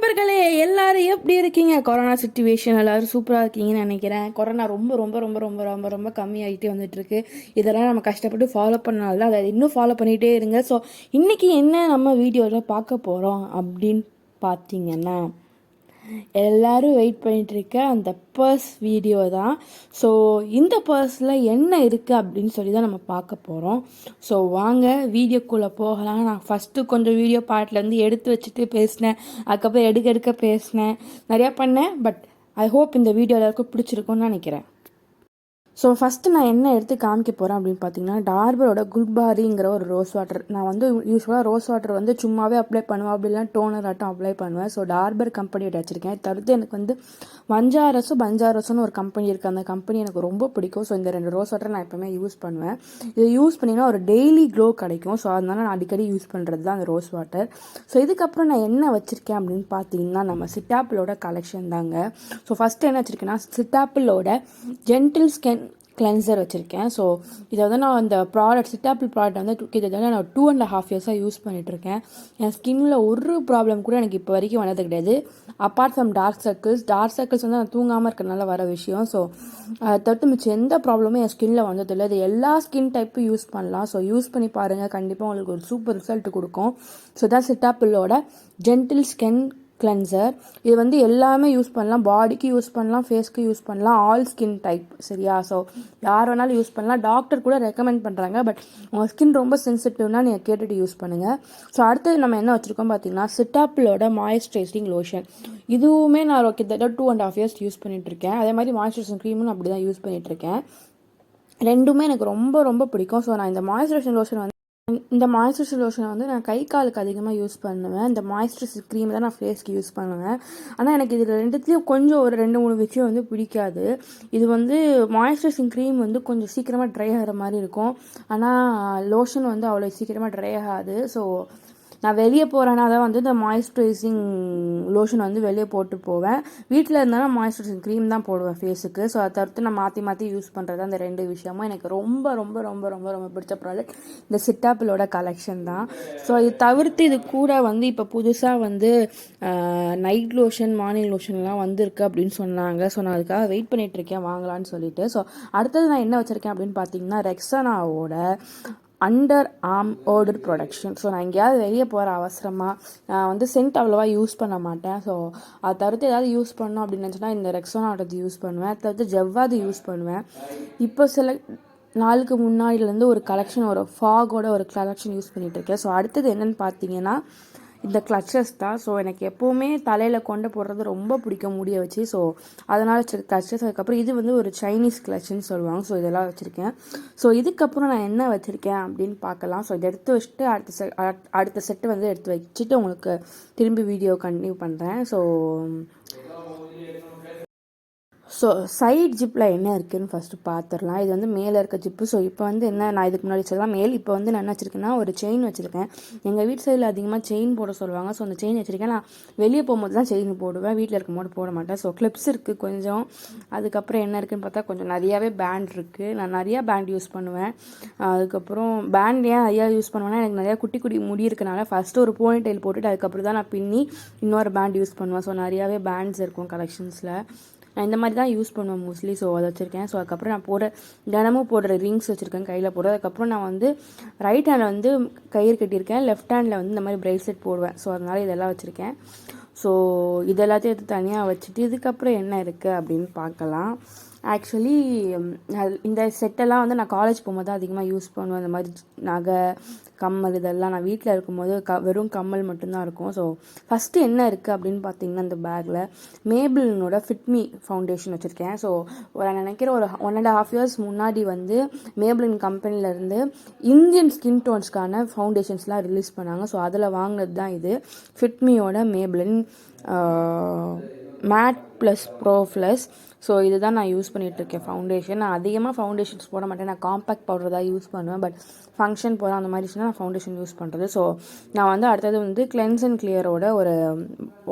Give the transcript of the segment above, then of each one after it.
நண்பர்களே எல்லாரும் எப்படி இருக்கீங்க? கொரோனா சுச்சுவேஷன் எல்லாரும் சூப்பராக இருக்கீங்கன்னு நினைக்கிறேன். கொரோனா ரொம்ப ரொம்ப ரொம்ப ரொம்ப ரொம்ப ரொம்ப கம்மியாகிட்டே வந்துட்டு இருக்கு. இதெல்லாம் நம்ம கஷ்டப்பட்டு ஃபாலோ பண்ணால அதை இன்னும் ஃபாலோ பண்ணிகிட்டே இருங்க. ஸோ இன்றைக்கி என்ன நம்ம வீடியோவில் பார்க்க போகிறோம் அப்படின்னு பார்த்தீங்கன்னா, எல்லோரும் வெயிட் பண்ணிகிட்ருக்க அந்த பர்ஸ் வீடியோ தான். ஸோ இந்த பர்ஸில் என்ன இருக்குது அப்படின்னு சொல்லி தான் நம்ம பார்க்க போகிறோம். ஸோ வாங்க வீடியோக்குள்ளே போகலாம். நான் ஃபஸ்ட்டு கொஞ்சம் வீடியோ பார்ட்லேருந்து எடுத்து வச்சுட்டு பேசினேன், அதுக்கப்புறம் எடுக்க பேசினேன், நிறையா பண்ணேன். பட் ஐ ஹோப் இந்த வீடியோ எல்லாருக்கும் பிடிச்சிருக்கும்னு நினைக்கிறேன். ஸோ ஃபஸ்ட்டு நான் என்ன எடுத்து காமிக்க போகிறேன் அப்படின்னு பார்த்தீங்கன்னா, டார்பரோட குல்பாரிங்கிற ஒரு ரோஸ் வாட்டர். நான் வந்து யூஸ்வலாக ரோஸ் வாட்டர் வந்து சும்மாவே அப்ளை பண்ணுவேன், அப்படிலாம் டோனர் ஆட்டம் அப்ளை பண்ணுவேன். ஸோ டார்பர் கம்பெனியோட வச்சுருக்கேன். தடுத்து எனக்கு வந்து பஞ்சாரஸ்னு ஒரு கம்பெனி இருக்குது. அந்த கம்பெனி எனக்கு ரொம்ப பிடிக்கும். ஸோ இந்த 2 ரோஸ் வாட்டர் நான் எப்போவுமே யூஸ் பண்ணுவேன். இதை யூஸ் பண்ணிங்கன்னா ஒரு டெய்லி க்ளோ கிடைக்கும். ஸோ அதனால நான் அடிக்கடி யூஸ் பண்ணுறது தான் அந்த ரோஸ் வாட்டர். ஸோ இதுக்கப்புறம் நான் என்ன வச்சுருக்கேன் அப்படின்னு பார்த்தீங்கன்னா, நம்ம சிட்டாப்பிளோட கலெக்ஷன் தாங்க. ஸோ ஃபஸ்ட்டு என்ன வச்சுருக்கேன்னா, சிட்டாப்பிளோட ஜென்டில் ஸ்கின் கிளென்சர் வச்சுருக்கேன். ஸோ இதை வந்து நான் அந்த சிட்டாப்பிள் ப்ராடக்ட் வந்து கிட்டத்தட்ட நான் 2.5 இயர்ஸாக யூஸ் பண்ணிகிட்ருக்கேன். என் ஸ்கின்னில் ஒரு ப்ராப்ளம் கூட எனக்கு இப்போ வரைக்கும் வந்தது கிடையாது. அப்பார்ட் ஃப்ரம் டார்க் சர்க்கிள்ஸ் வந்து நான் தூங்காமல் இருக்கிறதுனால வர விஷயம். ஸோ அதை தவிர்த்து மிச்சம் எந்த ப்ராப்ளமும் என் ஸ்கின்னில் வந்ததில்லை. இது எல்லா ஸ்கின் டைப்பும் யூஸ் பண்ணலாம். ஸோ யூஸ் பண்ணி பாருங்கள், கண்டிப்பாக உங்களுக்கு ஒரு சூப்பர் ரிசல்ட் கொடுக்கும். ஸோ தான் சிட்டாப்பிளோட ஜென்டில் ஸ்கின் கிளென்சர். இது வந்து எல்லாமே யூஸ் பண்ணலாம், பாடிக்கு யூஸ் பண்ணலாம், ஃபேஸ்க்கு யூஸ் பண்ணலாம், ஆல் ஸ்கின் டைப். சரியா? ஸோ யார் வேணாலும் யூஸ் பண்ணலாம். டாக்டர் கூட ரெக்கமெண்ட் பண்ணுறாங்க. பட் உங்கள் ஸ்கின் ரொம்ப சென்சிட்டிவ்னா நீங்கள் கேட்டுட்டு யூஸ் பண்ணுங்கள். ஸோ அடுத்தது நம்ம என்ன வச்சுருக்கோம் பார்த்தீங்கன்னா, சிட்டாப்பிளோட மாய்ஸ்சரைசிங் லோஷன். இதுவுமே நான் கிட்டத்தட்ட 2.5 இயர்ஸ் யூஸ் பண்ணிகிட்ருக்கேன். அதே மாதிரி மாய்ஸ்சரைசிங் க்ரீமும் அப்படி தான் யூஸ் பண்ணிகிட்ருக்கேன். ரெண்டுமே எனக்கு ரொம்ப ரொம்ப பிடிக்கும். ஸோ நான் இந்த மாய்ஸ்சரைசிங் லோஷன் வந்து நான் கை காலுக்கு அதிகமாக யூஸ் பண்ணுவேன். இந்த மாய்ஸ்சரைசிங் க்ரீம் தான் நான் ஃபேஸ்க்கு யூஸ் பண்ணுவேன். ஆனால் எனக்கு இதில் ரெண்டுத்துலேயும் கொஞ்சம் ஒரு 2-3 விஷயம் வந்து பிடிக்காது. இது வந்து மாய்ஸ்சரைசிங் க்ரீம் வந்து கொஞ்சம் சீக்கிரமாக ட்ரை ஆகிற மாதிரி இருக்கும். ஆனால் லோஷன் வந்து அவ்வளோ சீக்கிரமாக ட்ரை ஆகாது. ஸோ நான் வெளியே போகிறேன்னா தான் வந்து இந்த மாய்ஸ்சரைசிங் லோஷன் வந்து வெளியே போட்டு போவேன். வீட்டில் இருந்தாலும் மாய்ஸ்சரைசிங் க்ரீம் தான் போடுவேன் ஃபேஸுக்கு. ஸோ அதை தவிர்த்து நான் மாற்றி யூஸ் பண்ணுறது அந்த 2 விஷயமும் எனக்கு ரொம்ப ரொம்ப ரொம்ப ரொம்ப ரொம்ப பிடிச்ச ப்ராடக்ட் இந்த சிட்டாப்பிளோட கலெக்ஷன் தான். ஸோ இது தவிர்த்து இது கூட வந்து இப்போ புதுசாக வந்து நைட் லோஷன், மார்னிங் லோஷன்லாம் வந்திருக்கு அப்படின்னு சொன்னாங்க. ஸோ நான் அதுக்காக வெயிட் பண்ணிகிட்ருக்கேன் வாங்கலான்னு சொல்லிட்டு. ஸோ அடுத்தது நான் என்ன வச்சுருக்கேன் அப்படின்னு பார்த்தீங்கன்னா, ரெக்ஸனாவோட அண்டர் ஆர்ம் ஓடர் ப்ரொடக்ஷன். ஸோ நான் எங்கேயாவது வெளியே போகிற அவசரமாக நான் வந்து சென்ட் அவ்வளோவா யூஸ் பண்ண மாட்டேன். ஸோ அதை தவிர்த்து ஏதாவது யூஸ் பண்ணோம் அப்படின்னு நினச்சோன்னா இந்த ரெக்ஸனாவோடது யூஸ் பண்ணுவேன். அதை தவிர்த்து ஜவ்வாது யூஸ் பண்ணுவேன். இப்போ சில நாளுக்கு முன்னாடிலேருந்து ஒரு கலெக்ஷன், ஒரு ஃபாகோட ஒரு கலெக்ஷன் யூஸ் பண்ணிகிட்ருக்கேன். ஸோ அடுத்தது என்னென்னு பார்த்தீங்கன்னா இந்த கிளச்சஸ் தான். ஸோ எனக்கு எப்போவுமே தலையில் கொண்டு போடுறது ரொம்ப பிடிக்கும், முடிய வச்சு. ஸோ அதனால் கிளச்சஸ். அதுக்கப்புறம் இது வந்து ஒரு சைனீஸ் கிளச்சுன்னு சொல்லுவாங்க. ஸோ இதெல்லாம் வச்சுருக்கேன். ஸோ இதுக்கப்புறம் நான் என்ன வச்சுருக்கேன் அப்படின்னு பார்க்கலாம். ஸோ இதை எடுத்து வச்சுட்டு அடுத்த செட்டு வந்து எடுத்து வச்சுட்டு உங்களுக்கு திரும்பி வீடியோ கண்டினியூ பண்ணுறேன். ஸோ சைட் ஜிப்பில் என்ன இருக்குதுன்னு ஃபஸ்ட்டு பார்த்துடலாம். இது வந்து மேலே இருக்க ஜிப்பு. ஸோ இப்போ வந்து என்ன, நான் இதுக்கு முன்னாடி சொல்லலாம் மேல். இப்போ வந்து நான் என்ன வச்சுருக்கேன்னா, ஒரு செயின் வச்சுருக்கேன். எங்கள் வீட்டு சைடில் அதிகமாக செயின் போட சொல்லுவாங்க. ஸோ அந்த செயின் வச்சுருக்கேன். நான் வெளியே போகும்போது தான் செயின் போடுவேன், வீட்டில் இருக்கும்போது போட மாட்டேன். ஸோ கிளிப்ஸ் இருக்குது கொஞ்சம். அதுக்கப்புறம் என்ன இருக்குதுன்னு பார்த்தா கொஞ்சம் நிறையாவே பேண்ட் இருக்குது. நான் நிறையா பேண்ட் யூஸ் பண்ணுவேன். அதுக்கப்புறம் பேண்ட் ஏன் நிறையா யூஸ் பண்ணுவேன்னா, எனக்கு நிறையா குட்டி குட்டி முடி இருக்கனால ஃபஸ்ட்டு ஒரு போனி டெயில் போட்டுட்டு அதுக்கப்புறம் தான் நான் பின்னி இன்னொரு பேண்ட் யூஸ் பண்ணுவேன். ஸோ நிறையாவே பேண்ட்ஸ் இருக்கும் கலெக்ஷன்ஸில். நான் இந்த மாதிரி தான் யூஸ் பண்ணுவேன் மோஸ்ட்லி. ஸோ அதை வச்சுருக்கேன். ஸோ அதுக்கப்புறம் நான் தினமும் போடுற ரிங்ஸ் வச்சுருக்கேன் கையில் போடுறது. அதுக்கப்புறம் நான் வந்து ரைட் ஹேண்டில் வந்து கயிறு கட்டியிருக்கேன், லெஃப்ட் ஹேண்டில் வந்து இந்த மாதிரி ப்ரேஸ்லெட் போடுவேன். ஸோ அதனால் இதெல்லாம் வச்சுருக்கேன். ஸோ இது எல்லாத்தையும் எடுத்து தனியாக வச்சுட்டு இதுக்கப்புறம் என்ன இருக்குது அப்படின்னு பார்க்கலாம். ஆக்சுவலி இந்த செட்டெல்லாம் வந்து நான் காலேஜ் போகும்போது தான் அதிகமாக யூஸ் பண்ணுவேன். இந்த மாதிரி நகை, கம்மல் இதெல்லாம். நான் வீட்டில் இருக்கும்போது வெறும் கம்மல் மட்டும்தான் இருக்கும். ஸோ ஃபஸ்ட்டு என்ன இருக்குது அப்படின்னு பார்த்தீங்கன்னா, இந்த பேக்கில் மேபிளினோட ஃபிட்மி ஃபவுண்டேஷன் வச்சுருக்கேன். ஸோ நான் நினைக்கிறேன் ஒரு 1.5 இயர்ஸ் முன்னாடி வந்து மேபிளின் கம்பெனிலேருந்து இந்தியன் ஸ்கின் டோன்ஸ்க்கான ஃபவுண்டேஷன்ஸ்லாம் ரிலீஸ் பண்ணாங்க. ஸோ அதில் வாங்கினது தான் இது ஃபிட்மியோட Maybelline matte plus pro plus. So இதுதான் நான் யூஸ் பண்ணிகிட்ருக்கேன் ஃபவுண்டேஷன். நான் அதிகமாக ஃபவுண்டேஷன்ஸ் போட மாட்டேன், நான் காம்பேக்ட் பவுடர் தான் யூஸ் பண்ணுவேன். பட் ஃபங்க்ஷன் போகிற அந்த மாதிரி நான் ஃபவுண்டேஷன் யூஸ் பண்ணுறது. ஸோ நான் வந்து அடுத்தது வந்து கிளென்ஸ் அண்ட் கிளியரோட ஒரு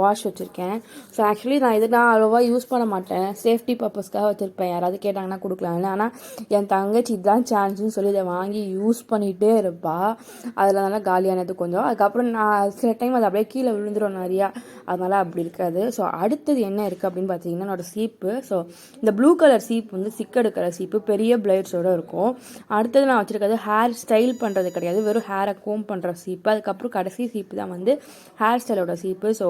வாஷ் வச்சுருக்கேன். ஸோ ஆக்சுவலி நான் அவ்வளோவா யூஸ் பண்ண மாட்டேன், சேஃப்டி பர்பஸ்க்காக வச்சுருப்பேன், யாராவது கேட்டாங்கன்னா கொடுக்கலாம்னு. ஆனால் என் தங்கச்சி இதுதான் சான்ஸ்ன்னு சொல்லி இதை வாங்கி யூஸ் பண்ணிகிட்டே இருப்பாள். அதில் நல்லா காலியானது கொஞ்சம். அதுக்கப்புறம் நான் சில டைம் அது அப்படியே கீழே விழுந்துடும் நிறையா, அதனால் அப்படி இருக்காது. ஸோ அடுத்தது என்ன இருக்குது அப்படின்னு பார்த்தீங்கன்னா என்னோடய சீப்பு. ஸோ இந்த ப்ளூ கலர் சீப் வந்து சிக்கெடுக்கிற சீப்பு, பெரிய பிளேட்ஸோடு இருக்கும். அடுத்தது நான் வச்சுருக்கிறது ஹேர் ஸ்டைல் பண்ணுறது கிடையாது, வெறும் ஹேரை கோம் பண்ணுற சீப்பு. அதுக்கப்புறம் கடைசி சீப்பு தான் வந்து ஹேர் ஸ்டைலோட சீப்பு. ஸோ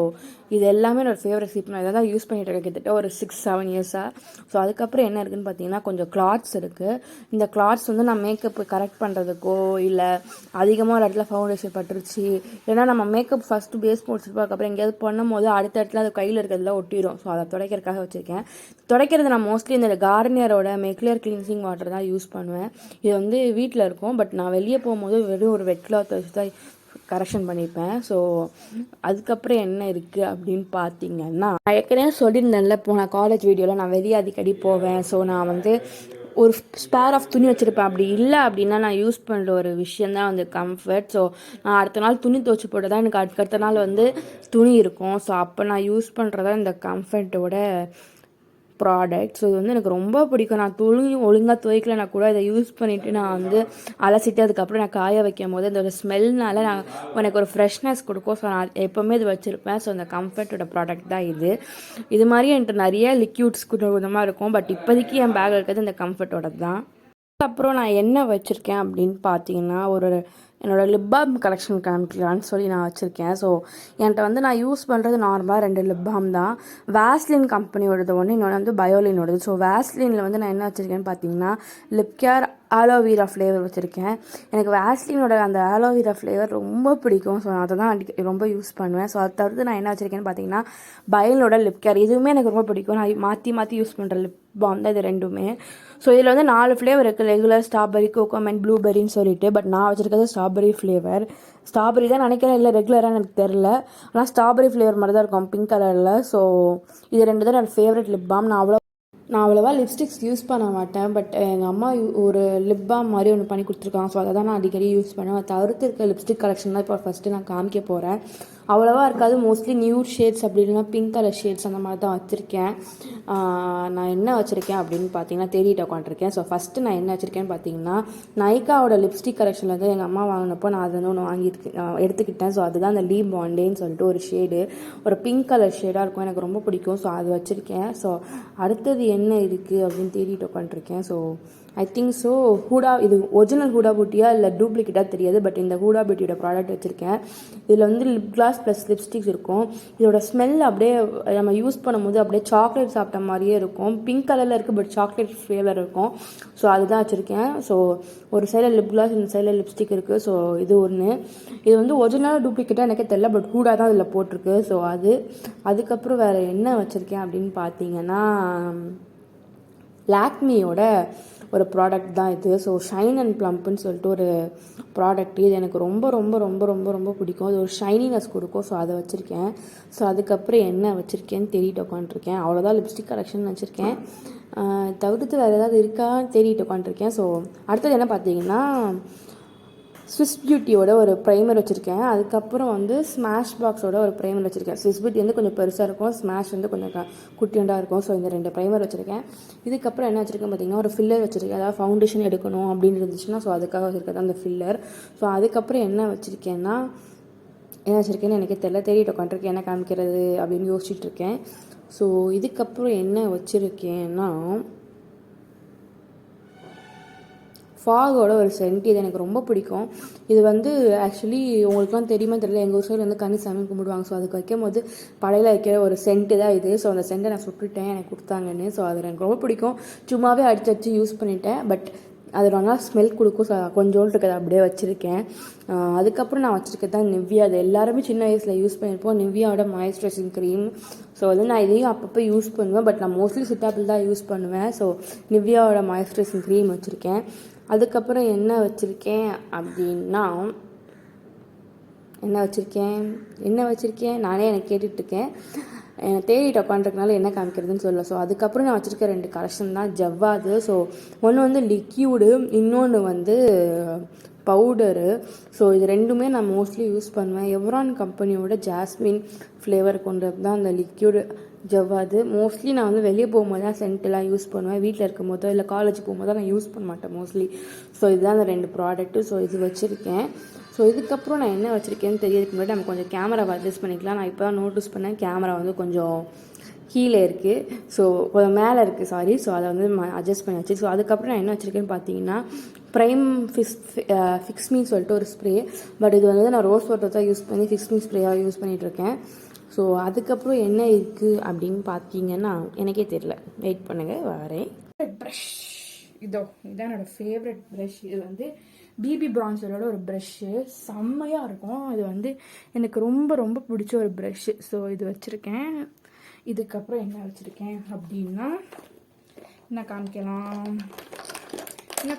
இது எல்லாமே என்னோடய ஃபேவரட் சீப்பு. நான் இதை தான் யூஸ் பண்ணிகிட்டு இருக்கேன் கிட்டத்தட்ட ஒரு 6-7 இயர்ஸாக. ஸோ அதுக்கப்புறம் என்ன இருக்குதுன்னு பார்த்தீங்கன்னா கொஞ்சம் கிளாத்ஸ் இருக்குது. இந்த கிளாத்ஸ் வந்து நான் மேக்கப்பு கரெக்ட் பண்ணுறதுக்கோ, இல்லை அதிகமாக ஒரு இடத்துல ஃபவுண்டேஷன் பட்டுருச்சு, இல்லைனா நம்ம மேக்கப் ஃபஸ்ட்டு பேஸ் போட்டுருப்போம், அதுக்கப்புறம் எங்கேயாவது பண்ணும் போது அடுத்த இடத்துல அது கையில் இருக்கிறதுல ஒட்டிடும். ஸோ அதை துடைக்கிறதுக்காக வச்சுருக்கேன். துடைக்கிறது நான் மோஸ்ட்லி இந்த கார்னியரோட மேக்லியர் கிளீன்சிங் வாட்டர் தான் யூஸ் பண்ணுவேன். இது வந்து வீட்டில் இருக்கும், பட் நான் வெளியே போகும்போது வெறும் ஒரு வெட் கிளாத் வச்சு தான் கரெக்ஷன் பண்ணிப்பேன். ஸோ அதுக்கப்புறம் என்ன இருக்குது அப்படின்னு பார்த்தீங்கன்னா, நான் ஏற்கனவே சொல்லியிருந்தேன்ல போன காலேஜ் வீடியோவில் நான் வெளியே அடிக்கடி போவேன். ஸோ நான் வந்து ஒரு ஸ்பேர் ஆஃப் துணி வச்சுருப்பேன். அப்படி இல்லை அப்படின்னா நான் யூஸ் பண்ணுற ஒரு விஷயந்தான் வந்து கம்ஃபர்ட். ஸோ நான் அடுத்த நாள் துணி துவச்சி போட்டு தான் எனக்கு அடுத்த நாள் வந்து துணி இருக்கும். ஸோ அப்போ நான் யூஸ் பண்ணுறதா இந்த கம்ஃபர்ட்டோட ப்ராடக்ட். ஸோ இது வந்து எனக்கு ரொம்ப பிடிக்கும். நான் துணி ஒழுங்காக துவைக்கலைனா கூட இதை யூஸ் பண்ணிவிட்டு நான் வந்து அலசிட்டு அதுக்கப்புறம் நான் காய வைக்கும் போது இந்த ஸ்மெல்னால எனக்கு ஒரு ஃப்ரெஷ்னஸ் கொடுக்கும். ஸோ நான் எப்போவுமே இது வச்சுருப்பேன். ஸோ இந்த கம்ஃபர்ட்டோட ப்ராடக்ட் தான் இது மாதிரி என்கிட்ட நிறைய லிக்யூட்ஸ் விதமாக இருக்கும். பட் இப்போதைக்கு என் பேக் இருக்கிறது இந்த கம்ஃபர்ட்டோட தான். அப்புறம் நான் என்ன வச்சுருக்கேன் அப்படின்னு பார்த்தீங்கன்னா என்னோடய லிப் பாம் கலெக்ஷன் காமிக்கலான்னு சொல்லி நான் வச்சுருக்கேன். ஸோ என்கிட்ட வந்து நான் யூஸ் பண்ணுறது நார்மலாக 2 லிப் பாம் தான். வேஸ்லின் கம்பெனியோடது ஒன்று, இன்னொன்று வந்து பயோலினோடது. ஸோ வேஸ்லினில் வந்து நான் என்ன வச்சுருக்கேன்னு பார்த்தீங்கன்னா லிப் கேர் ஆலோவேரா ஃப்ளேவர் வச்சுருக்கேன். எனக்கு வேஸ்லினோட அந்த ஆலோவேரா ஃப்ளேவர் ரொம்ப பிடிக்கும். ஸோ நான் அதை தான் ரொம்ப யூஸ் பண்ணுவேன். ஸோ அதை தவிர்த்து நான் என்ன வச்சுருக்கேன்னு பார்த்தீங்கன்னா பயோலோட லிப் கேர், இதுவுமே எனக்கு ரொம்ப பிடிக்கும். நான் மாற்றி யூஸ் பண்ணுற லிப் பாம் தான் இது ரெண்டுமே. ஸோ இதில் வந்து 4 ஃப்ளேவர் இருக்குது, ரெகுலர், ஸ்ட்ராபெரி, கோகோமெண்ட், ப்ளூபெரின்னு சொல்லிட்டு. பட் நான் வச்சுருக்கிறது ஸ்ட்ராபெரி ஃப்ளேவர். ஸ்ட்ராபெரி தான் நினைக்கிறேன், இல்லை ரெகுலராக எனக்கு தெரில. ஆனால் ஸ்ட்ராபெரி ஃப்ளேவர் மாதிரி தான் இருக்கும் பிங்க் கலரில். ஸோ இது 2 தான் என்னோடய ஃபேவரட் லிப் பாம். நான் அவ்வளோவா லிப்ஸ்டிக்ஸ் யூஸ் பண்ண மாட்டேன். பட் எங்கள் அம்மா ஒரு லிப் பாம் மாதிரி ஒன்று பண்ணி கொடுத்துருக்காங்க. ஸோ அதை தான் நான் அடிக்கடி யூஸ் பண்ணுவேன். தவிர்த்து இருக்க லிப்ஸ்டிக் கலெக்ஷன் தான் இப்போ ஃபஸ்ட்டு நான் காமிக்க போகிறேன். அவ்வளோவா இருக்காது, மோஸ்ட்லி நியூட் ஷேட்ஸ் அப்படி இல்லைன்னா பிங்க் கலர் ஷேட்ஸ் அந்த மாதிரி தான் வச்சுருக்கேன். நான் என்ன வச்சுருக்கேன் அப்படின்னு பார்த்தீங்கன்னா தேடிட்டு உட்காந்துருக்கேன். ஸோ ஃபஸ்ட்டு நான் என்ன வச்சுருக்கேன்னு பார்த்தீங்கன்னா நைக்காவோட லிப்ஸ்டிக் கலெக்ஷனில் வந்து எங்கள் அம்மா வாங்கினப்போ நான் அதை ஒன்று எடுத்துக்கிட்டேன். ஸோ அதுதான் அந்த லீ பாண்டேன்னு சொல்லிட்டு ஒரு ஷேடு, ஒரு பிங்க் கலர் ஷேடாக இருக்கும், எனக்கு ரொம்ப பிடிக்கும். ஸோ அது வச்சுருக்கேன். ஸோ அடுத்தது என்ன இருக்குது அப்படின்னு தேடிட்டு உட்காந்துருக்கேன். ஸோ ஐ திங்க் ஸோ இது ஒரிஜினல் ஹூடா பூட்டியா இல்லை டூப்ளிகேட்டாக தெரியாது. பட் இந்த ஹூடா பூட்டியோட ப்ராடக்ட் வச்சுருக்கேன். இதில் வந்து லிப் கிளாஸ் ப்ளஸ் லிப்ஸ்டிக்ஸ் இருக்கும். இதோட ஸ்மெல் அப்படியே நம்ம யூஸ் பண்ணும்போது அப்படியே சாக்லேட் சாப்பிட்ட மாதிரியே இருக்கும். பிங்க் கலரில் இருக்குது, பட் சாக்லேட் ஃப்ளேவர் இருக்கும். ஸோ அதுதான் வச்சுருக்கேன். ஸோ ஒரு சைடில் லிப் கிளாஸ், இந்த சைடில் லிப்ஸ்டிக் இருக்குது. ஸோ இது ஒன்று. இது வந்து ஒரிஜினலாக டூப்ளிகேட்டாக எனக்கே தெரியல, பட் ஹூடா தான் இதில் போட்டிருக்கு. ஸோ அதுக்கப்புறம் வேறு என்ன வச்சுருக்கேன் அப்படின்னு பார்த்தீங்கன்னா லாக்மியோட ஒரு ப்ராடக்ட் தான் இது. ஸோ ஷைன் அண்ட் ப்ளம்ப்னு சொல்லிட்டு ஒரு ப்ராடக்ட். இது எனக்கு ரொம்ப ரொம்ப ரொம்ப ரொம்ப ரொம்ப பிடிக்கும். அது ஒரு ஷைனினஸ் கொடுக்கும். ஸோ அதை வச்சுருக்கேன். ஸோ அதுக்கப்புறம் என்ன வச்சுருக்கேன்னு தேடிட்டு உட்காந்துருக்கேன். அவ்வளோதான் லிப்ஸ்டிக் கலெக்ஷன் வச்சுருக்கேன். தவிர்த்து வேறு ஏதாவது இருக்கான்னு தேடிட்டு உட்காந்துருக்கேன். ஸோ அடுத்தது என்ன பார்த்தீங்கன்னா ஸ்விஸ் பியூட்டியோட ஒரு ப்ரைமர் வச்சுருக்கேன். அதுக்கப்புறம் வந்து ஸ்மாஷ் பாக்ஸோட ஒரு ப்ரைமர் வச்சுருக்கேன். ஸ்விஸ் பியூட்டி வந்து கொஞ்சம் பெருசாக இருக்கும், ஸ்மாஷ் வந்து கொஞ்சம் குட்டியண்டாக இருக்கும். ஸோ இந்த 2 ப்ரைமர் வச்சுருக்கேன். இதுக்கப்புறம் என்ன வச்சுருக்கேன் பார்த்தீங்கன்னா ஒரு ஃபில்லர் வச்சுருக்கேன். அதாவது ஃபவுண்டேஷன் எடுக்கணும் அப்படின்னு இருந்துச்சுன்னா ஸோ அதுக்காக வச்சுருக்கேன் அந்த ஃபில்லர். ஸோ அதுக்கப்புறம் என்ன வச்சுருக்கேன்னா என்ன வச்சுருக்கேன்னு எனக்கே தெரியல, தேடிட்டு உட்காந்துருக்கேன் என்ன காமிக்கிறது அப்படின்னு யோசிச்சுட்டு இருக்கேன். ஸோ இதுக்கப்புறம் என்ன வச்சுருக்கேன்னா ஃபாகோட ஒரு சென்ட். இது எனக்கு ரொம்ப பிடிக்கும். இது வந்து ஆக்சுவலி உங்களுக்குலாம் தெரியுமா தெரியல, எங்கள் ஊர் சைடில் வந்து கனி சாமி கும்பிடுவாங்க. ஸோ அதுக்கு வைக்கும் போது படையில் வைக்கிற ஒரு சென்ட்டு தான் இது. ஸோ அந்த சென்ட்டை நான் சுட்டுட்டேன், எனக்கு கொடுத்தாங்கன்னு. ஸோ அது எனக்கு ரொம்ப பிடிக்கும். சும்மாவே அடிச்சு யூஸ் பண்ணிட்டேன். பட் அது நல்லா ஸ்மெல் கொடுக்கும். ஸோ கொஞ்சோண்டு இருக்கிறத அப்படியே வச்சுருக்கேன். அதுக்கப்புறம் நான் வச்சுருக்கேன் தான் நிவ்யா. அது எல்லாருமே சின்ன வயசில் யூஸ் பண்ணியிருப்போம், நிவ்யாவோட மாய்ஸ்சரைசிங் க்ரீம். ஸோ வந்து நான் இதையும் அப்பப்போ யூஸ் பண்ணுவேன். பட் நான் மோஸ்ட்லி சிட்டாப்பிள் தான் யூஸ் பண்ணுவேன். ஸோ நிவ்யாவோட மாய்ஸ்சரைசிங் க்ரீம் வச்சுருக்கேன். அதுக்கப்புறம் என்ன வச்சுருக்கேன் அப்படின்னா என்ன வச்சுருக்கேன் நானே எனக்கு கேட்டுட்ருக்கேன். தேடிட்டு உட்காந்துருக்கனால என்ன காமிக்கிறதுன்னு சொல்லல. ஸோ அதுக்கப்புறம் நான் வச்சுருக்க 2 கலெக்ஷன் தான் ஜவ்வாது. ஸோ ஒன்று வந்து லிக்யூடு, இன்னொன்று வந்து பவுடரு. ஸோ இது ரெண்டுமே நான் மோஸ்ட்லி யூஸ் பண்ணுவேன். எவ்ரான் கம்பெனியோட ஜாஸ்மின் ஃப்ளேவர் கொண்டது தான் அந்த லிக்யூடு ஜவ்வாது. மோஸ்ட்லி நான் வந்து வெளியே போகும்போது தான் சென்ட்டெல்லாம் யூஸ் பண்ணுவேன். வீட்டில் இருக்கும் போதோ இல்லை காலேஜ் போகும்போது நான் யூஸ் பண்ண மாட்டேன் மோஸ்ட்லி. ஸோ இதுதான் அந்த 2 ப்ராடக்ட்டு. ஸோ இது வச்சுருக்கேன். ஸோ இதுக்கப்புறம் நான் என்ன வச்சுருக்கேன்னு தெரியறதுக்கு முன்னாடி நம்ம கொஞ்சம் கேமராவை அட்ஜஸ்ட் பண்ணிக்கலாம். நான் இப்போ தான் நோட்டீஸ் பண்ணேன் கேமரா வந்து கொஞ்சம் கீழே இருக்குது, ஸோ கொஞ்சம் மேலே இருக்குது, சாரி. ஸோ அதை வந்து அட்ஜஸ்ட் பண்ணியாச்சு. ஸோ அதுக்கப்புறம் நான் என்ன வச்சுருக்கேன்னு பார்த்தீங்கன்னா ப்ரைம் ஃபிக்ஸ்மின்னு சொல்லிட்டு ஒரு ஸ்ப்ரே. பட் இது வந்து நான் ரோஸ் வாட்டர் தான் யூஸ் பண்ணி ஃபிக்ஸ்மி ஸ்ப்ரேயாக யூஸ் பண்ணிகிட்ருக்கேன். ஸோ அதுக்கப்புறம் என்ன இருக்குது அப்படின்னு பார்த்தீங்கன்னா எனக்கே தெரியல, வெயிட் பண்ணுங்கள் வரேன். ப்ரஷ் இதான் என்னோடய ஃபேவரட் ப்ரஷ். இது வந்து பிபி பிரான்சரோட ஒரு ப்ரஷ்ஷு, செம்மையாக இருக்கும். இது வந்து எனக்கு ரொம்ப ரொம்ப பிடிச்ச ஒரு ப்ரஷ்ஷு. ஸோ இது வச்சுருக்கேன். இதுக்கப்புறம் என்ன வச்சுருக்கேன் அப்படின்னா என்ன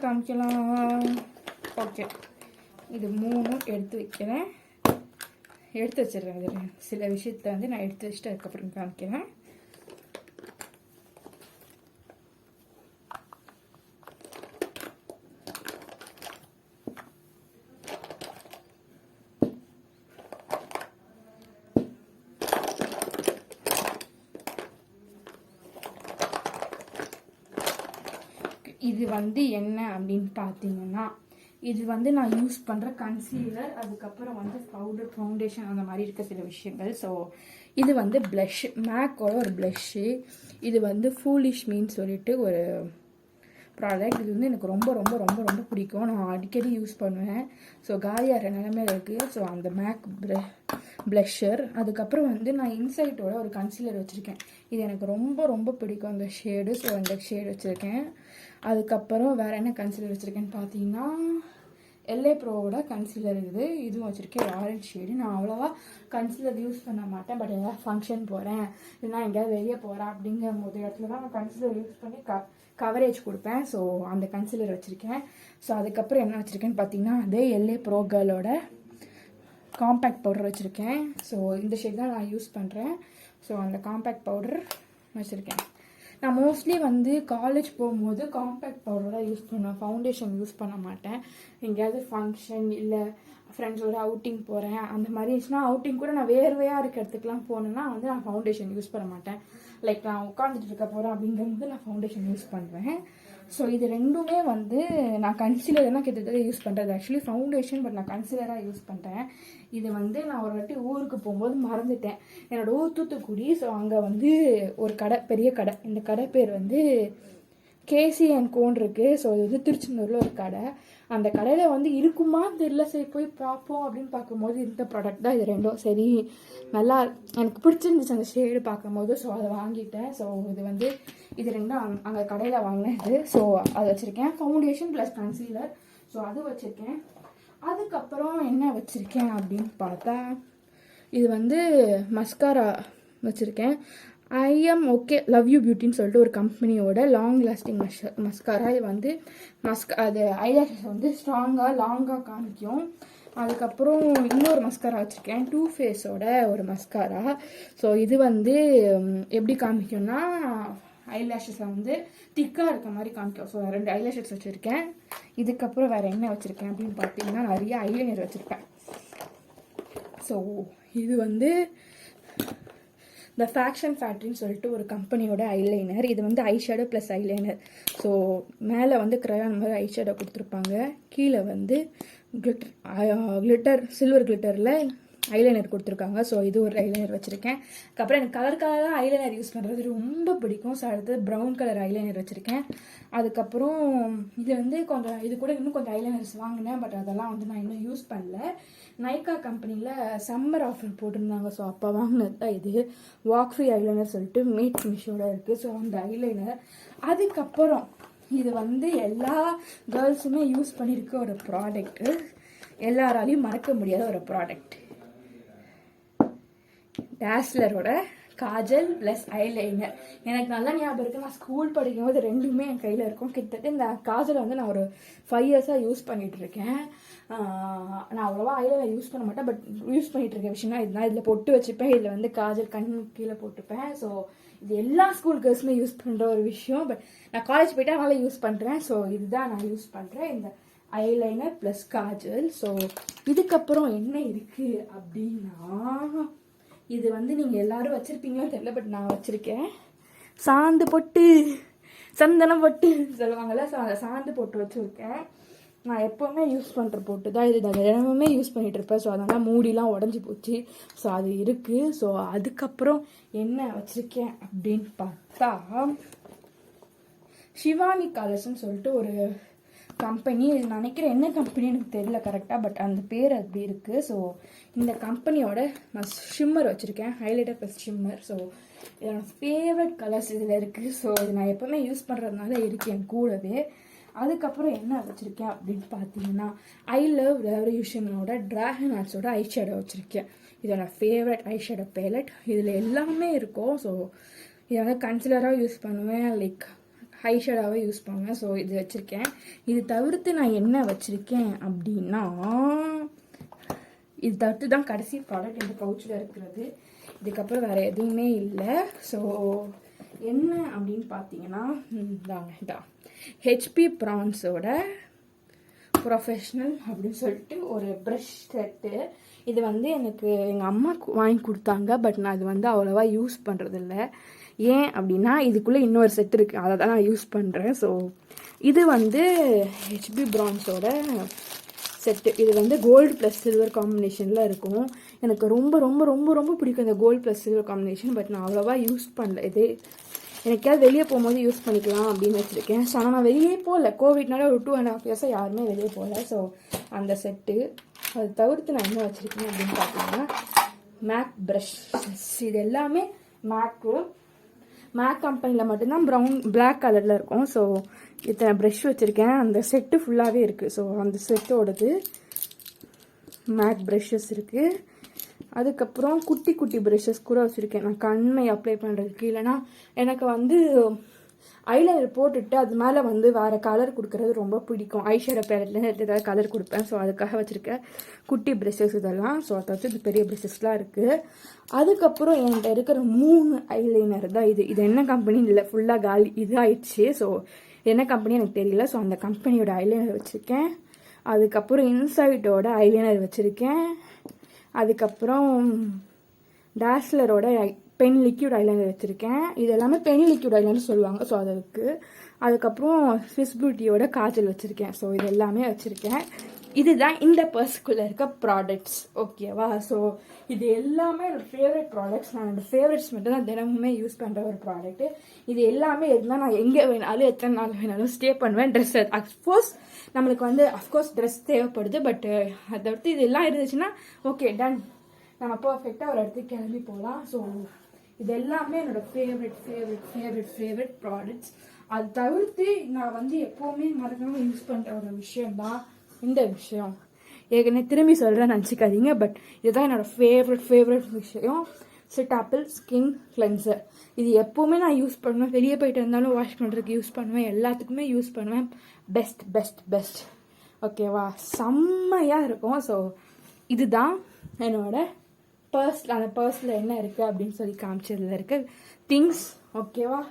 காமிக்கலாம் ஓகே, இது 3 எடுத்து வைக்கிறேன். எடுத்து வச்சிடுறேன். இது சில விஷயத்தில் வந்து நான் எடுத்து வச்சுட்டு அதுக்கப்புறம் காமிக்கிறேன். இது வந்து என்ன அப்படின்னு பார்த்தீங்கன்னா, இது வந்து நான் யூஸ் பண்ணுற கன்சீலர், அதுக்கப்புறம் வந்து பவுடர், ஃபவுண்டேஷன் அந்த மாதிரி இருக்க சில விஷயங்கள். ஸோ இது வந்து ப்ளஷ், மேக்கோட ஒரு ப்ளஷ்ஷு. இது வந்து ஃபூலிஷ் மீன்னு சொல்லிட்டு ஒரு ப்ராடக்ட். இது வந்து எனக்கு ரொம்ப ரொம்ப ரொம்ப ரொம்ப பிடிக்கும். நான் அடிக்கடி யூஸ் பண்ணுவேன். ஸோ காலியாகிற நிலமையில இருக்குது. ஸோ அந்த மேக் ப்ளஷர். அதுக்கப்புறம் வந்து நான் இன்சைட்டோட ஒரு கன்சீலர் வச்சுருக்கேன். இது எனக்கு ரொம்ப ரொம்ப பிடிக்கும் அந்த ஷேடு. ஸோ அந்த ஷேடு வச்சுருக்கேன். அதுக்கப்புறம் வேறு என்ன கன்சீலர் வச்சுருக்கேன்னு பார்த்தீங்கன்னா எல்ஏ ப்ரோவோட கன்சீலர் இருக்குது. இதுவும் வச்சுருக்கேன், ஆரஞ்ச் ஷேடு. நான் அவ்வளோவா கன்சீலர் யூஸ் பண்ண மாட்டேன். பட் எதாவது ஃபங்க்ஷன் போகிறேன் இல்லைனா எங்கேயாவது வெளியே போகிறேன் அப்படிங்கிற போது இடத்துல தான் நான் கன்சீலர் யூஸ் பண்ணி கவரேஜ் கொடுப்பேன். ஸோ அந்த கன்சீலர் வச்சுருக்கேன். ஸோ அதுக்கப்புறம் என்ன வச்சுருக்கேன்னு பார்த்தீங்கன்னா அதே எல்ஏ ப்ரோ கேர்ளோட காம்பேக்ட் பவுடர் வச்சுருக்கேன். ஸோ இந்த ஷேட் தான் நான் யூஸ் பண்ணுறேன். ஸோ அந்த காம்பேக்ட் பவுடர் வச்சுருக்கேன். நான் மோஸ்ட்லி வந்து காலேஜ் போகும்போது காம்பேக்ட் பவுடர் தான் யூஸ் பண்ணுவேன், ஃபவுண்டேஷன் யூஸ் பண்ண மாட்டேன். எங்கேயாவது ஃபங்க்ஷன் இல்லை ஃப்ரெண்ட்ஸோட அவுட்டிங் போகிறேன் அந்த மாதிரி இருந்துச்சுன்னா, அவுட்டிங் கூட நான் வேர்வையாக இருக்க இடத்துக்குலாம் போனேன்னா வந்து நான் ஃபவுண்டேஷன் யூஸ் பண்ண மாட்டேன். லைக் நான் உட்காந்துட்டு இருக்க போகிறேன் அப்படிங்கும்போது நான் ஃபவுண்டேஷன் யூஸ் பண்ணுவேன். ஸோ இது ரெண்டுமே வந்து நான் கன்சீலர் தான் கிட்டத்தட்ட யூஸ் பண்ணுறது. ஆக்சுவலி ஃபவுண்டேஷன், பட் நான் கன்சீலராக யூஸ் பண்ணுறேன். இது வந்து நான் ஒரு வாட்டி ஊருக்கு போகும்போது மறந்துட்டேன். என்னோடய ஊர் தூத்துக்குடி. ஸோ அங்கே வந்து ஒரு கடை, பெரிய கடை. இந்த கடை பேர் வந்து கேசி அண்ட் கோன் இருக்குது. ஸோ இது வந்து திருச்செந்தூரில் ஒரு கடை. அந்த கடையில் வந்து இருக்குமான்னு தெரியல. சரி போய் பார்ப்போம் அப்படின்னு பார்க்கும்போது இந்த ப்ராடக்ட் தான் இது ரெண்டும். சரி நல்லா எனக்கு பிடிச்சிருந்துச்சு அந்த ஷேடு பார்க்கும்போது. ஸோ அதை வாங்கிட்டேன். ஸோ இது வந்து இது ரெண்டும் அங்கே கடையில் வாங்கினது. ஸோ அதை வச்சுருக்கேன். Foundation plus concealer. ஸோ அது வச்சுருக்கேன். அதுக்கப்புறம் என்ன வச்சுருக்கேன் அப்படின்னு பார்த்தா இது வந்து மஸ்காரா வச்சுருக்கேன். ஐஎம் ஓகே லவ் யூ பியூட்டின்னு சொல்லிட்டு ஒரு கம்பெனியோட லாங் லாஸ்டிங் மஸ்காரா. இது வந்து அது ஐலாஷஸ் வந்து ஸ்ட்ராங்காக லாங்காக காமிக்கும். அதுக்கப்புறம் இன்னொரு மஸ்காரா வச்சுருக்கேன், டூ ஃபேஸோட ஒரு மஸ்காரா. ஸோ இது வந்து எப்படி காமிக்கும்னா ஐலாஷஸை வந்து திக்காக இருக்க மாதிரி காமிக்கும். ஸோ 2 ஐலாஷஸ் வச்சுருக்கேன். இதுக்கப்புறம் வேறு என்ன வச்சுருக்கேன் அப்படின்னு பார்த்தீங்கன்னா நிறைய ஐலைனர் வச்சுருக்கேன். ஸோ இது வந்து த ஃபேக்ஷன் ஃபேக்ட்ரின்னு சொல்லிட்டு ஒரு கம்பெனியோட ஐலைனர். இது வந்து eye shadow plus eyeliner. So மேலே வந்து க்ரையான் மாதிரி ஐ ஷேடோ கொடுத்துருப்பாங்க, கீழே வந்து கிளிட்டர் சில்வர் கிளிட்டரில் ஐலைனர் கொடுத்துருக்காங்க. ஸோ இது ஒரு ஐலைனர் வச்சுருக்கேன். அதுக்கப்புறம் எனக்கு கலர் கலராக ஐலைனர் யூஸ் பண்ணுறது ரொம்ப பிடிக்கும். ஸோ அடுத்து ப்ரௌன் கலர் ஐலைனர் வச்சுருக்கேன். அதுக்கப்புறம் இது வந்து கொஞ்சம் இது கூட இன்னும் கொஞ்சம் ஐலைனர்ஸ் வாங்கினேன். பட் அதெல்லாம் வந்து நான் இன்னும் யூஸ் பண்ணல. நைக்கா கம்பெனியில் சம்மர் ஆஃபர் போட்டிருந்தாங்க. ஸோ அப்போ வாங்கினது தான் இது. வாக் ஃப்ரீ ஐலைனர் சொல்லிட்டு மேட் ஃபினிஷோட இருக்குது. ஸோ அந்த ஐலைனர். அதுக்கப்புறம் இது வந்து எல்லா கேர்ள்ஸுமே யூஸ் பண்ணியிருக்க ஒரு ப்ராடக்ட்டு, எல்லாராலையும் மறக்க முடியாத ஒரு ப்ராடக்ட், டேஸ்லரோட காஜல் ப்ளஸ் ஐலைனர். எனக்கு நல்லா ஞாபகம் இருக்குது, நான் ஸ்கூல் படிக்கும்போது ரெண்டுமே என் கையில் இருக்கும். கிட்டத்தட்ட இந்த காஜலை வந்து நான் ஒரு 5 இயர்ஸாக யூஸ் பண்ணிகிட்ருக்கேன். நான் அவ்வளோவா ஐலைனர் யூஸ் பண்ண மாட்டேன், பட் யூஸ் பண்ணிகிட்ருக்க விஷயம்னா இதுதான். இதில் பொட்டு வச்சுப்பேன், இதில் வந்து காஜல் கண் கீழே போட்டுப்பேன். ஸோ இது எல்லா ஸ்கூல் கேர்ள்ஸுமே யூஸ் பண்ணுற ஒரு விஷயம். பட் நான் காலேஜ் போயிட்டு அதனால யூஸ் பண்ணுறேன். ஸோ இதுதான் நான் யூஸ் பண்ணுறேன், இந்த ஐலைனர் ப்ளஸ் காஜல். ஸோ இதுக்கப்புறம் என்ன இருக்குது அப்படின்னா, இது வந்து நீங்கள் எல்லாரும் வச்சுருப்பீங்களோ தெரியல, பட் நான் வச்சுருக்கேன். சாந்து பொட்டு, சந்தனம் பொட்டு சொல்லுவாங்கள்ல. ஸோ அந்த சாந்து பொட்டு வச்சுருக்கேன். நான் எப்போவுமே யூஸ் பண்ணுற பொட்டு தான் இது. நான் தினமுமே யூஸ் பண்ணிகிட்ருப்பேன். ஸோ அதனால் மூடிலாம் உடஞ்சி போச்சு. ஸோ அது இருக்குது. ஸோ அதுக்கப்புறம் என்ன வச்சுருக்கேன் அப்படின்னு பார்த்தா, ஷிவானி கலர்ஸ்ன்னு சொல்லிட்டு ஒரு கம்பெனி. இது நினைக்கிறேன் என்ன கம்பெனி எனக்கு தெரியல கரெக்டாக, பட் அந்த பேர் அப்படி இருக்குது. ஸோ இந்த கம்பெனியோட நான் ஷிம்மர் வச்சுருக்கேன், ஹைலைட்டர் ப்ளஸ் ஷிம்மர். ஸோ என்னோட ஃபேவரட் கலர்ஸ் இதில் இருக்குது. ஸோ இது நான் எப்போவுமே யூஸ் பண்ணுறதுனால இருக்குது என் கூடவே. அதுக்கப்புறம் என்ன வச்சுருக்கேன் அப்படின்னு பார்த்தீங்கன்னா, ஐ லவ் ரெவல்யூஷனோட ட்ராகன் ஆர்ட்ஸோட ஐ ஷேடோ வச்சுருக்கேன். இதோட ஃபேவரட் ஐ ஷேடோ பேலட். இதில் எல்லாமே இருக்கும். ஸோ இதை வந்து கன்சிலராக யூஸ் பண்ணுவேன், லைக் ஐ ஷேடாகவே யூஸ் பண்ணுவேன். ஸோ இது வச்சுருக்கேன். இது தவிர்த்து நான் என்ன வச்சுருக்கேன் அப்படின்னா, இது தவிர்த்து தான் கடைசி ப்ராடக்ட் இந்த பவுச்சில் இருக்கிறது. இதுக்கப்புறம் வேறு எதுவுமே இல்லை. ஸோ என்ன அப்படின்னு பார்த்தீங்கன்னா, இதான் ஹெச்பி ப்ரான்ஸோட ப்ரொஃபஷ்னல் அப்படின்னு சொல்லிட்டு ஒரு ப்ரஷ் செட்டு. இது வந்து எனக்கு எங்கள் அம்மா வாங்கி கொடுத்தாங்க, பட் நான் இது வந்து அவ்வளோவா யூஸ் பண்ணுறதில்ல. ஏன் அப்படின்னா, இதுக்குள்ளே இன்னொரு செட் இருக்குது, அதை தான் நான் யூஸ் பண்ணுறேன். ஸோ இது வந்து ஹெச்பி ப்ரான்ஸோட செட்டு. இது வந்து கோல்டு ப்ளஸ் சில்வர் காம்பினேஷனில் இருக்கும். எனக்கு ரொம்ப ரொம்ப ரொம்ப ரொம்ப பிடிக்கும் இந்த gold plus silver combination. But நான் அவ்வளோவா யூஸ் பண்ணல. இது எனக்காவது வெளியே போகும்போது யூஸ் பண்ணிக்கலாம் அப்படின்னு வச்சுருக்கேன். ஸோ ஆனால் நான் வெளியே போகல, கோவிட்னால ஒரு 2.5 இயர்ஸாக யாருமே வெளியே போகல. ஸோ அந்த செட்டு. அது தவிர்த்து நான் என்ன வச்சுருக்கேன் அப்படின்னு பார்த்தீங்கன்னா, மேக் ப்ரஷ்ஷஸ். இது எல்லாமே மேக் கம்பெனியில் மட்டும்தான் பிளாக் கலரில் இருக்கும். ஸோ இத்தனை ப்ரஷ் வச்சுருக்கேன். அந்த செட்டு ஃபுல்லாகவே இருக்குது. ஸோ அந்த செட்டோடது மேக் ப்ரஷ்ஷஸ் இருக்குது. அதுக்கப்புறம் குட்டி குட்டி ப்ரஷஸ் கூட வச்சுருக்கேன் நான் கண்மை அப்ளை பண்ணுறதுக்கு. இல்லைனா எனக்கு வந்து ஐலைனர் போட்டுட்டு அது மேலே வந்து வேறு கலர் கொடுக்குறது ரொம்ப பிடிக்கும். ஐஷேடோ பேலட்லேருந்து எடுத்து ஏதாவது கலர் கொடுப்பேன். ஸோ அதுக்காக வச்சுருக்கேன் குட்டி ப்ரஷஸ் இதெல்லாம். ஸோ அதை வச்சு இது பெரிய ப்ரஷஸ்லாம் இருக்குது. அதுக்கப்புறம் என்கிட்ட இருக்கிற 3 ஐலைனர் தான் இது. இது என்ன கம்பெனின்னு இல்லை, ஃபுல்லாக காலி இது ஆயிடுச்சு. ஸோ என்ன கம்பெனி எனக்கு தெரியல. ஸோ அந்த கம்பெனியோட ஐலைனர் வச்சுருக்கேன். அதுக்கப்புறம் இன்சைட்டோட ஐலைனர் வச்சுருக்கேன். அதுக்கப்புறம் டாஸ்லரோட பென் லிக்யூட் ஐலைனர் வச்சுருக்கேன். இது எல்லாமே பென் லிக்யூட் ஐலைனர் சொல்லுவாங்க. ஸோ அது இருக்குது. அதுக்கப்புறம் ஸ்விஸ் பியூட்டியோட காஜல் வச்சுருக்கேன். ஸோ இது எல்லாமே வச்சுருக்கேன். இதுதான் இந்த பர்ஸ்க்குள்ளே இருக்க ப்ராடக்ட்ஸ். ஓகேவா? ஸோ இது எல்லாமே என்னோடய ஃபேவரட் ப்ராடக்ட்ஸ். நான் என்னோடய ஃபேவரட்ஸ் மட்டும் தான் தினமுமே யூஸ் பண்ணுற ஒரு ப்ராடக்ட்டு. இது எல்லாமே இருந்தால் நான் எங்கே வேணாலும் எத்தனை நாள் வேணாலும் ஸ்டே பண்ணுவேன். ட்ரெஸ் அஃப்கோர்ஸ் நம்மளுக்கு வந்து அஃப்கோர்ஸ் ட்ரெஸ் தேவைப்படுது. பட் அதை விட்டு இது எல்லாம் இருந்துச்சுன்னா ஓகே டன், நம்ம பர்ஃபெக்டாக ஒரு இடத்துக்கு கிளம்பி போகலாம். ஸோ இது எல்லாமே என்னோடய ஃபேவரட் ப்ராடக்ட்ஸ். அது தவிர்த்து நான் வந்து எப்போவுமே மறக்காமல் யூஸ் பண்ணுற ஒரு விஷயம்தான் இந்த விஷயம். ஏற்கனவே திரும்பி சொல்கிறேன் நினச்சிக்காதீங்க, பட் இதுதான் என்னோடய ஃபேவரட் விஷயம். செட்டாப்பிள் ஸ்கின் கிளென்சர். இது எப்போவுமே நான் யூஸ் பண்ணுவேன். வெளியே போயிட்டு இருந்தாலும் வாஷ் பண்ணுறதுக்கு யூஸ் பண்ணுவேன், எல்லாத்துக்குமே யூஸ் பண்ணுவேன். பெஸ்ட் ஓகேவா? செம்மையாக இருக்கும். ஸோ இதுதான் என்னோட பர்ஸில், அந்த பர்ஸில் என்ன இருக்குது அப்படின்னு சொல்லி காமிச்சதில் இருக்க திங்ஸ். ஓகேவா?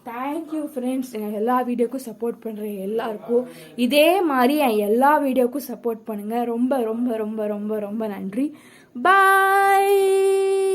Thank you friends. எங்கள் எல்லா வீடியோக்கும் சப்போர்ட் பண்ணுற எல்லாருக்கும் இதே மாதிரி என் எல்லா வீடியோக்கும் சப்போர்ட் பண்ணுங்கள். ரொம்ப ரொம்ப ரொம்ப ரொம்ப ரொம்ப நன்றி. பாய்.